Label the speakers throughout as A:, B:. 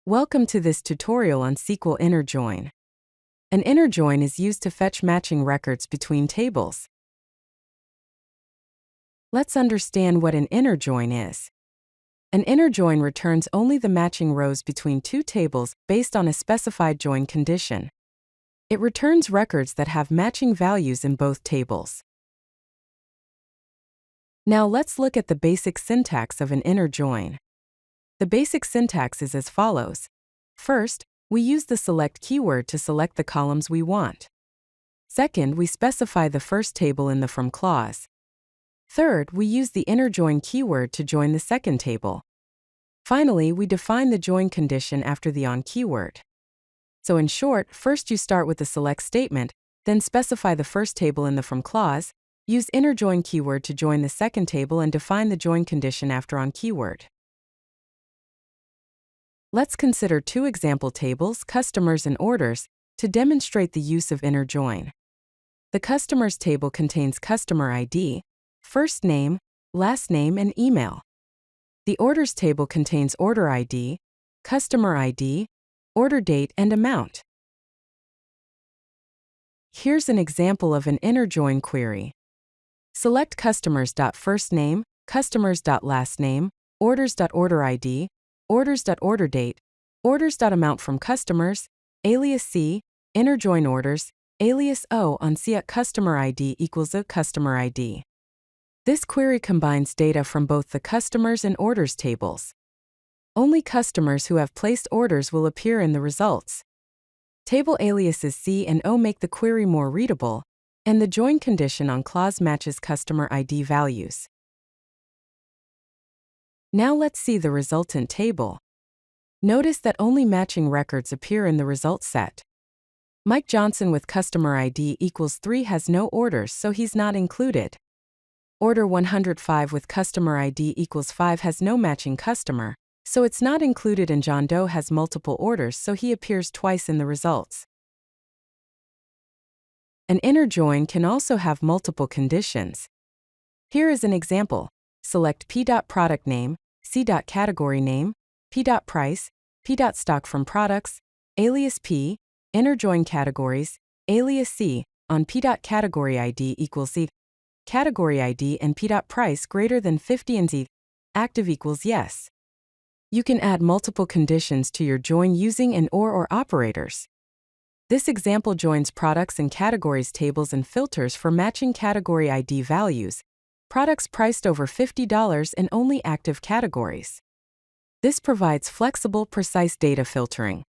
A: Welcome to this tutorial on SQL Inner Join. An inner join is used to fetch matching records between tables. Let's understand what an inner join is. An inner join returns only the matching rows between two tables based on a specified join condition. It returns records that have matching values in both tables. Now let's look at the basic syntax of an inner join. The basic syntax is as follows. First, we use the select keyword to select the columns we want. Second, we specify the first table in the from clause. Third, we use the inner join keyword to join the second table. Finally, we define the join condition after the on keyword. So in short, first you start with the select statement, then specify the first table in the from clause, use inner join keyword to join the second table and define the join condition after on keyword. Let's consider two example tables, customers and orders, to demonstrate the use of inner join. The customers table contains customer ID, first name, last name, and email. The orders table contains order ID, customer ID, order date, and amount. Here's an example of an inner join query. Select customers.firstname, customers.lastname, orders.order ID, orders.order date, orders.amount from customers, alias C, inner join orders, alias O on C at customer ID equals a customer ID. This query combines data from both the customers and orders tables. Only customers who have placed orders will appear in the results. Table aliases C and O make the query more readable, and the join condition on clause matches customer ID values. Now let's see the resultant table. Notice that only matching records appear in the results set. Mike Johnson with customer ID equals 3 has no orders, so he's not included. Order 105 with customer ID equals 5 has no matching customer, so it's not included, and John Doe has multiple orders, so he appears twice in the results. An inner join can also have multiple conditions. Here is an example. Select P.product name, C.category name, P.price, P.stock from products, alias P, inner join categories, alias C, on P.category ID equals Z, category ID and P.price greater than 50 and Z, active equals yes. You can add multiple conditions to your join using an or operators. This example joins products and categories tables and filters for matching category ID values, products priced over $50 and only active categories. This provides flexible, precise data filtering.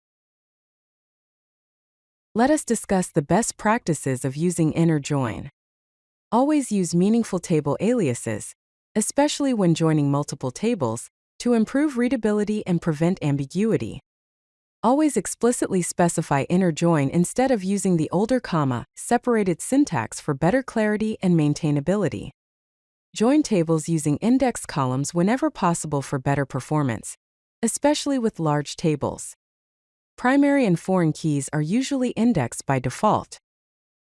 A: Let us discuss the best practices of using inner join. Always use meaningful table aliases, especially when joining multiple tables, to improve readability and prevent ambiguity. Always explicitly specify inner join instead of using the older comma-separated syntax for better clarity and maintainability. Join tables using index columns whenever possible for better performance, especially with large tables. Primary and foreign keys are usually indexed by default.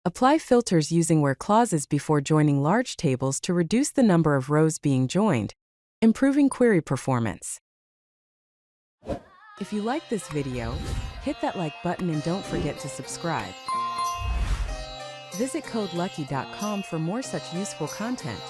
A: Apply filters using where clauses before joining large tables to reduce the number of rows being joined, improving query performance. If you like this video, hit that like button and don't forget to subscribe. Visit codelucky.com for more such useful content.